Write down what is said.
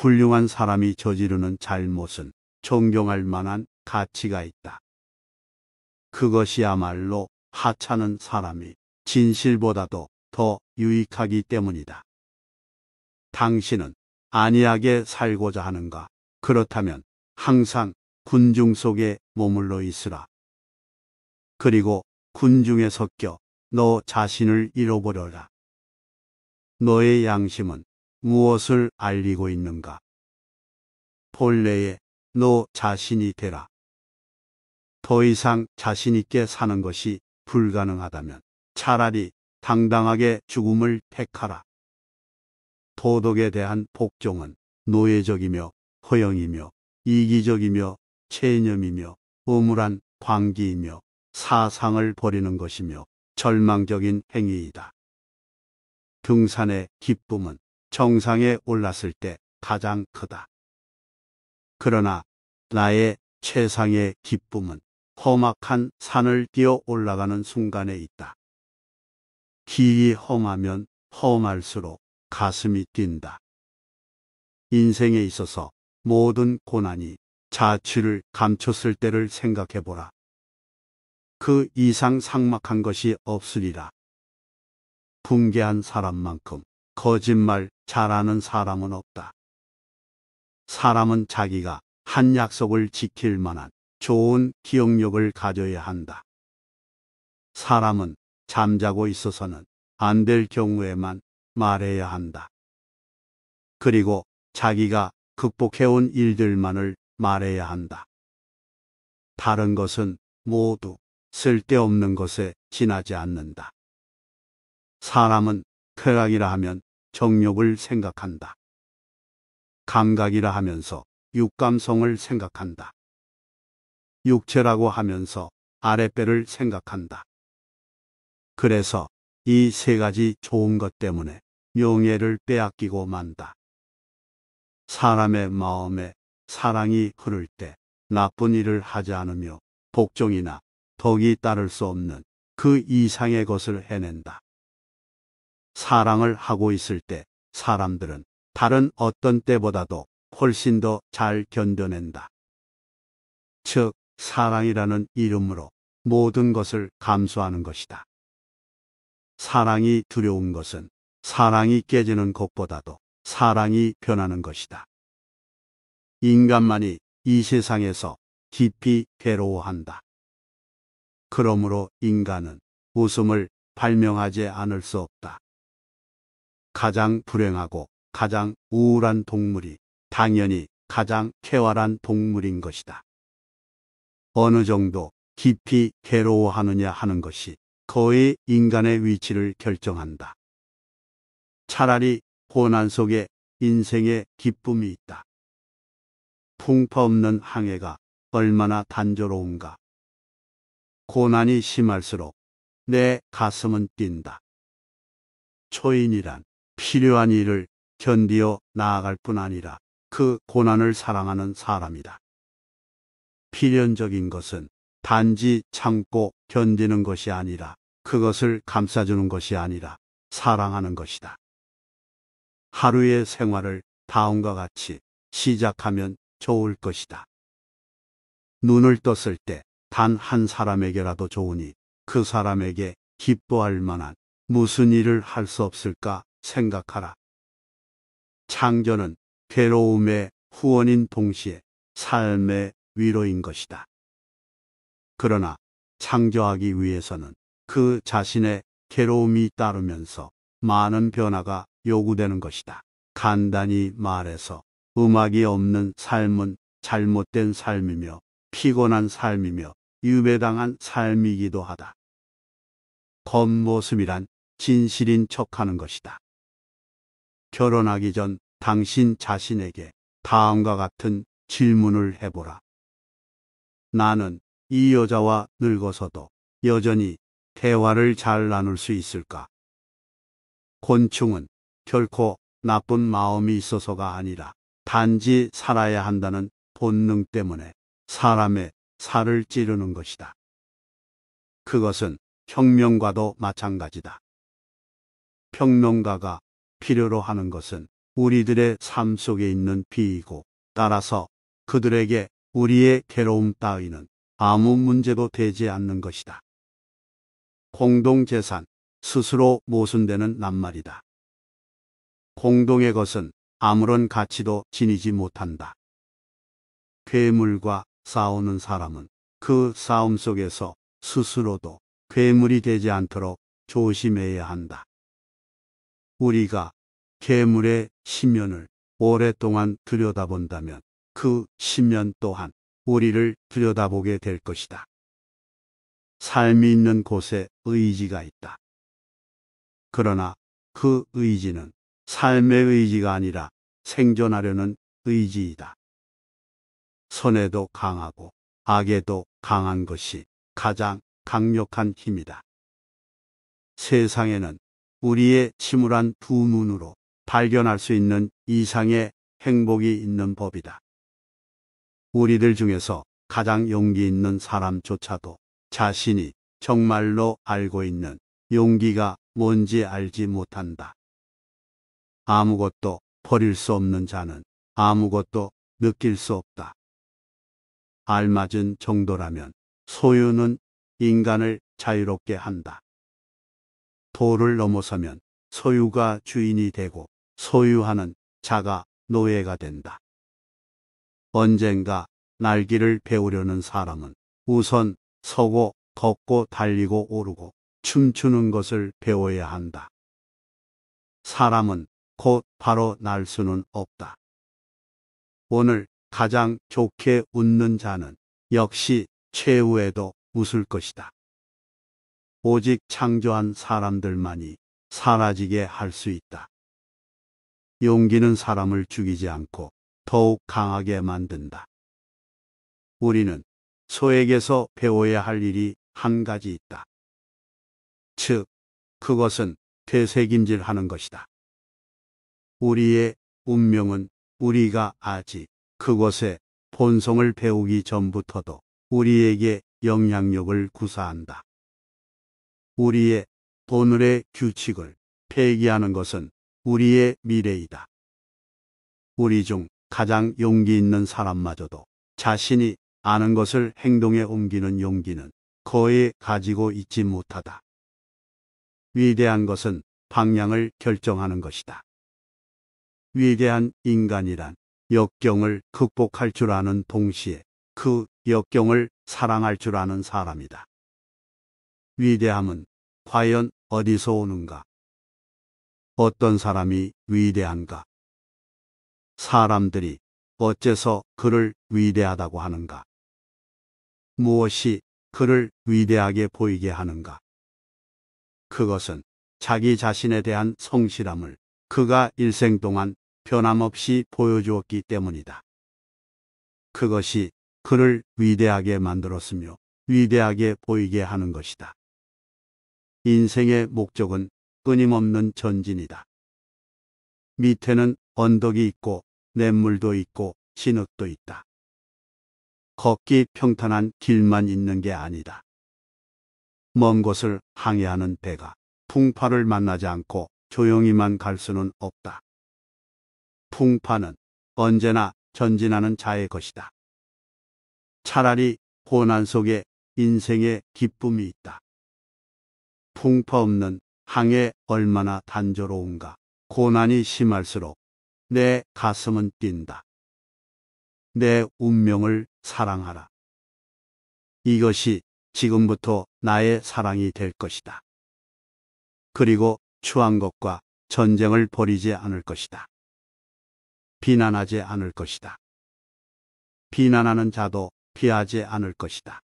훌륭한 사람이 저지르는 잘못은 존경할 만한 가치가 있다. 그것이야말로 하찮은 사람이 진실보다도 더 유익하기 때문이다. 당신은 안이하게 살고자 하는가? 그렇다면 항상 군중 속에 머물러 있으라. 그리고 군중에 섞여 너 자신을 잃어버려라. 너의 양심은 무엇을 알리고 있는가? 본래의 너 자신이 되라. 더 이상 자신있게 사는 것이 불가능하다면 차라리 당당하게 죽음을 택하라. 도덕에 대한 복종은 노예적이며 허영이며 이기적이며 체념이며 음울한 광기이며 사상을 버리는 것이며 절망적인 행위이다. 등산의 기쁨은 정상에 올랐을 때 가장 크다. 그러나 나의 최상의 기쁨은 험악한 산을 뛰어 올라가는 순간에 있다. 길이 험하면 험할수록 가슴이 뛴다. 인생에 있어서 모든 고난이 자취를 감췄을 때를 생각해보라. 그 이상 삭막한 것이 없으리라. 붕괴한 사람만큼 거짓말 잘하는 사람은 없다. 사람은 자기가 한 약속을 지킬 만한 좋은 기억력을 가져야 한다. 사람은 잠자고 있어서는 안 될 경우에만 말해야 한다. 그리고 자기가 극복해온 일들만을 말해야 한다. 다른 것은 모두 쓸데없는 것에 지나지 않는다. 사람은 쾌락이라 하면 정욕을 생각한다. 감각이라 하면서 육감성을 생각한다. 육체라고 하면서 아랫배를 생각한다. 그래서 이 세 가지 좋은 것 때문에 명예를 빼앗기고 만다. 사람의 마음에 사랑이 흐를 때 나쁜 일을 하지 않으며 복종이나 덕이 따를 수 없는 그 이상의 것을 해낸다. 사랑을 하고 있을 때 사람들은 다른 어떤 때보다도 훨씬 더 잘 견뎌낸다. 즉, 사랑이라는 이름으로 모든 것을 감수하는 것이다. 사랑이 두려운 것은 사랑이 깨지는 것보다도 사랑이 변하는 것이다. 인간만이 이 세상에서 깊이 괴로워한다. 그러므로 인간은 웃음을 발명하지 않을 수 없다. 가장 불행하고 가장 우울한 동물이 당연히 가장 쾌활한 동물인 것이다. 어느 정도 깊이 괴로워하느냐 하는 것이 거의 인간의 위치를 결정한다. 차라리 고난 속에 인생의 기쁨이 있다. 풍파 없는 항해가 얼마나 단조로운가. 고난이 심할수록 내 가슴은 뛴다. 초인이란 필요한 일을 견디어 나아갈 뿐 아니라 그 고난을 사랑하는 사람이다. 필연적인 것은 단지 참고 견디는 것이 아니라 그것을 감싸주는 것이 아니라 사랑하는 것이다. 하루의 생활을 다음과 같이 시작하면 좋을 것이다. 눈을 떴을 때 단 한 사람에게라도 좋으니 그 사람에게 기뻐할 만한 무슨 일을 할 수 없을까 생각하라. 창조는 괴로움의 후원인 동시에 삶의 위로인 것이다. 그러나 창조하기 위해서는 그 자신의 괴로움이 따르면서 많은 변화가 요구되는 것이다. 간단히 말해서 음악이 없는 삶은 잘못된 삶이며 피곤한 삶이며 유배당한 삶이기도 하다. 겉모습이란 진실인 척하는 것이다. 결혼하기 전 당신 자신에게 다음과 같은 질문을 해보라. 나는 이 여자와 늙어서도 여전히 대화를 잘 나눌 수 있을까? 곤충은 결코 나쁜 마음이 있어서가 아니라 단지 살아야 한다는 본능 때문에 사람의 살을 찌르는 것이다. 그것은 혁명과도 마찬가지다. 평론가가 필요로 하는 것은 우리들의 삶 속에 있는 비이고, 따라서 그들에게 우리의 괴로움 따위는 아무 문제도 되지 않는 것이다. 공동재산, 스스로 모순되는 낱말이다. 공동의 것은 아무런 가치도 지니지 못한다. 괴물과 싸우는 사람은 그 싸움 속에서 스스로도 괴물이 되지 않도록 조심해야 한다. 우리가 괴물의 심연을 오랫동안 들여다본다면 그 심연 또한 우리를 들여다보게 될 것이다. 삶이 있는 곳에 의지가 있다. 그러나 그 의지는 삶의 의지가 아니라 생존하려는 의지이다. 선에도 강하고 악에도 강한 것이 가장 강력한 힘이다. 세상에는 우리의 침울한 두 눈으로 발견할 수 있는 이상의 행복이 있는 법이다. 우리들 중에서 가장 용기 있는 사람조차도 자신이 정말로 알고 있는 용기가 뭔지 알지 못한다. 아무것도 버릴 수 없는 자는 아무것도 느낄 수 없다. 알맞은 정도라면 소유는 인간을 자유롭게 한다. 도를 넘어서면 소유가 주인이 되고 소유하는 자가 노예가 된다. 언젠가 날기를 배우려는 사람은 우선 서고 걷고 달리고 오르고 춤추는 것을 배워야 한다. 사람은 곧 바로 날 수는 없다. 오늘 가장 좋게 웃는 자는 역시 최후에도 웃을 것이다. 오직 창조한 사람들만이 사라지게 할 수 있다. 용기는 사람을 죽이지 않고 더욱 강하게 만든다. 우리는 소에게서 배워야 할 일이 한 가지 있다. 즉, 그것은 되새김질하는 것이다. 우리의 운명은 우리가 아직 그것의 본성을 배우기 전부터도 우리에게 영향력을 구사한다. 우리의 오늘의 규칙을 폐기하는 것은 우리의 미래이다. 우리 중 가장 용기 있는 사람마저도 자신이 아는 것을 행동에 옮기는 용기는 거의 가지고 있지 못하다. 위대한 것은 방향을 결정하는 것이다. 위대한 인간이란 역경을 극복할 줄 아는 동시에 그 역경을 사랑할 줄 아는 사람이다. 위대함은 과연 어디서 오는가? 어떤 사람이 위대한가? 사람들이 어째서 그를 위대하다고 하는가? 무엇이 그를 위대하게 보이게 하는가? 그것은 자기 자신에 대한 성실함을 그가 일생 동안 변함없이 보여주었기 때문이다. 그것이 그를 위대하게 만들었으며 위대하게 보이게 하는 것이다. 인생의 목적은 끊임없는 전진이다. 밑에는 언덕이 있고 냇물도 있고 진흙도 있다. 걷기 평탄한 길만 있는 게 아니다. 먼 곳을 항해하는 배가 풍파를 만나지 않고 조용히만 갈 수는 없다. 풍파는 언제나 전진하는 자의 것이다. 차라리 고난 속에 인생의 기쁨이 있다. 풍파 없는 항해 얼마나 단조로운가. 고난이 심할수록 내 가슴은 뛴다. 내 운명을 사랑하라. 이것이 지금부터 나의 사랑이 될 것이다. 그리고 추한 것과 전쟁을 벌이지 않을 것이다. 비난하지 않을 것이다. 비난하는 자도 피하지 않을 것이다.